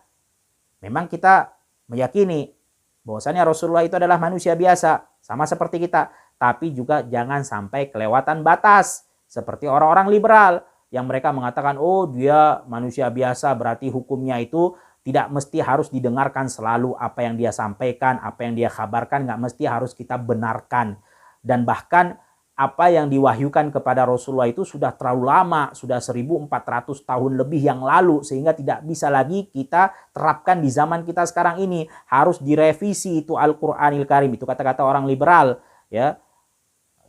memang kita meyakini bahwasanya Rasulullah itu adalah manusia biasa, sama seperti kita, tapi juga jangan sampai kelewatan batas seperti orang-orang liberal yang mereka mengatakan, oh dia manusia biasa berarti hukumnya itu tidak mesti harus didengarkan selalu apa yang dia sampaikan, apa yang dia kabarkan, nggak mesti harus kita benarkan. Dan bahkan apa yang diwahyukan kepada Rasulullah itu sudah terlalu lama, sudah 1400 tahun lebih yang lalu, sehingga tidak bisa lagi kita terapkan di zaman kita sekarang ini. Harus direvisi itu Al-Qur'anil Karim, itu kata-kata orang liberal, ya.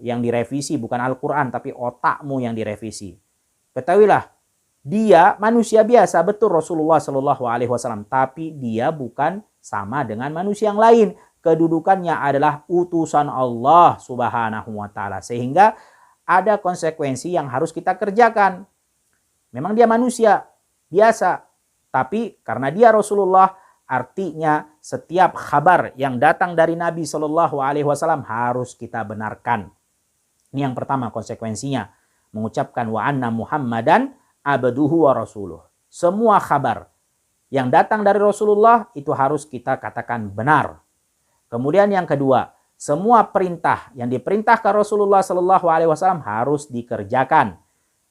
Yang direvisi bukan Al-Qur'an, tapi otakmu yang direvisi. Ketahuilah, dia manusia biasa, betul Rasulullah Shallallahu Alaihi Wasallam, tapi dia bukan sama dengan manusia yang lain. Kedudukannya adalah utusan Allah Subhanahu wa taala, sehingga ada konsekuensi yang harus kita kerjakan. Memang dia manusia biasa, tapi karena dia Rasulullah, artinya setiap kabar yang datang dari Nabi Shallallahu Alaihi Wasallam harus kita benarkan. Ini yang pertama konsekuensinya, mengucapkan wa anna Muhammadan abduhu wa rasuluh. Semua kabar yang datang dari Rasulullah itu harus kita katakan benar. Kemudian yang kedua, semua perintah yang diperintahkan Rasulullah Shallallahu Alaihi Wasallam harus dikerjakan.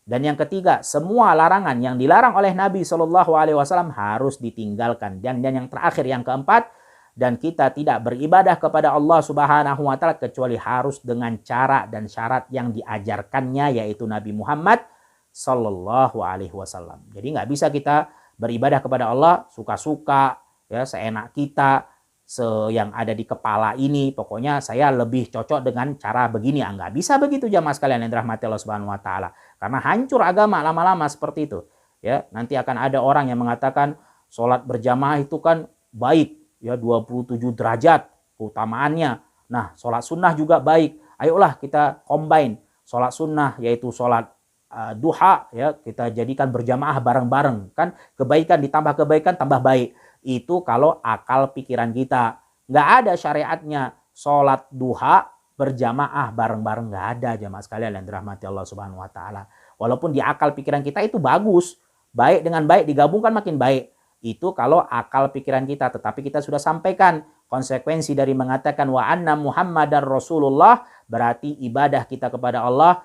Dan yang ketiga, semua larangan yang dilarang oleh Nabi Shallallahu Alaihi Wasallam harus ditinggalkan. Dan yang terakhir, yang keempat, dan kita tidak beribadah kepada Allah Subhanahu wa taala kecuali harus dengan cara dan syarat yang diajarkannya, yaitu Nabi Muhammad Sallallahu Alaihi Wasallam. Jadi nggak bisa kita beribadah kepada Allah suka-suka, ya, seenak kita, yang ada di kepala ini. Pokoknya saya lebih cocok dengan cara begini. Nggak bisa begitu jamaah sekalian yang dirahmati Allah Subhanahu Wa Taala. Karena hancur agama lama-lama seperti itu. Ya, nanti akan ada orang yang mengatakan sholat berjamaah itu kan baik, ya 27 derajat keutamaannya. Nah, sholat sunnah juga baik. Ayolah kita combine sholat sunnah, yaitu sholat duha, ya, kita jadikan berjamaah bareng-bareng, kan kebaikan ditambah kebaikan tambah baik. Itu kalau akal pikiran kita. Nggak ada syariatnya sholat duha berjamaah bareng-bareng, nggak ada jamaah sekalian yang dirahmati Allah Subhanahu wa taala. Walaupun di akal pikiran kita itu bagus, baik dengan baik digabungkan makin baik. Itu kalau akal pikiran kita, tetapi kita sudah sampaikan konsekuensi dari mengatakan wa anna Muhammadar Rasulullah, berarti ibadah kita kepada Allah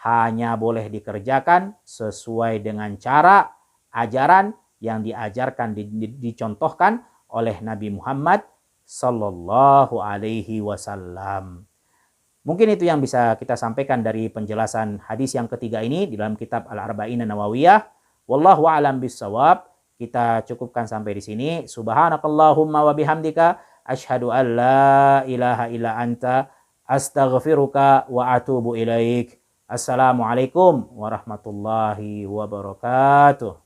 hanya boleh dikerjakan sesuai dengan cara ajaran yang diajarkan, dicontohkan oleh Nabi Muhammad sallallahu alaihi wasallam. Mungkin itu yang bisa kita sampaikan dari penjelasan hadis yang ketiga ini di dalam kitab Al-Arba'in An-Nawawiyah. Wallahu a'lam bissawab. Kita cukupkan sampai di sini. Subhanakallahumma wa bihamdika asyhadu an la ilaha illa anta astaghfiruka wa atubu ilaik. Assalamualaikum warahmatullahi wabarakatuh.